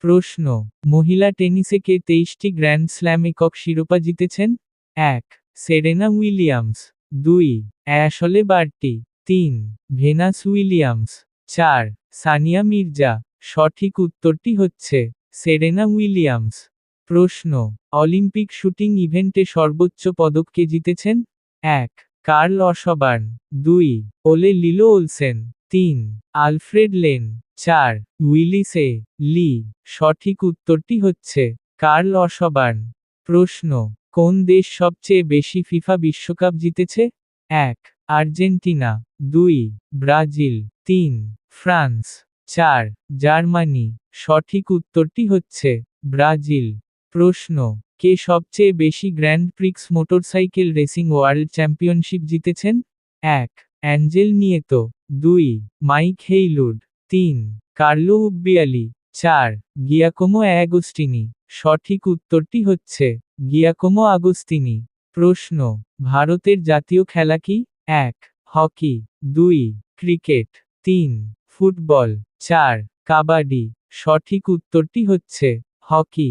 প্রশ্ন, মহিলা টেনিসে কে 23টি grand slam একক শিরোপা জিতেছেন? ১. Serena Williams. ২. Ashleigh Barty. ৩. Venus Williams. ৪. Sania Mirza. সঠিক উত্তরটি হচ্ছে সেরেনা উইলিয়ামস। প্রশ্ন, অলিম্পিক শুটিং ইভেন্টে সর্বোচ্চ পদক কে জিতেছেন? ১. Carl Osburn. ২. Ole Lilloe Olsen. ৩. Alfred Lane. ৪. Willis A Lee. সঠিক উত্তরটি হচ্ছে কার্ল অসবার্ন। প্রশ্ন, কোন দেশ সবচেয়ে বেশি ফিফা বিশ্বকাপ জিতেছে? ১. আর্জেন্টিনা। ২. ব্রাজিল। ৩. ফ্রান্স। ৪. জার্মানি। সঠিক উত্তরটি হচ্ছে ব্রাজিল। প্রশ্ন, কে সবচেয়ে বেশি grand Prix motorcycle racing world championship জিতেছেন? ১. অ্যাঞ্জেল নিয়েতো। ২. মাইক হেইলুড। ৩. কার্লো উব্বিয়ালি। ৪. গিয়াকোমো অ্যাগোস্টিনি। সঠিক উত্তরটি হচ্ছে গিয়াকোমো আগস্তিনি। প্রশ্ন, ভারতের জাতীয় খেলা কি? ১. হকি। ২. ক্রিকেট। ৩. ফুটবল। ৪. কাবাডি। সঠিক উত্তরটি হচ্ছে হকি।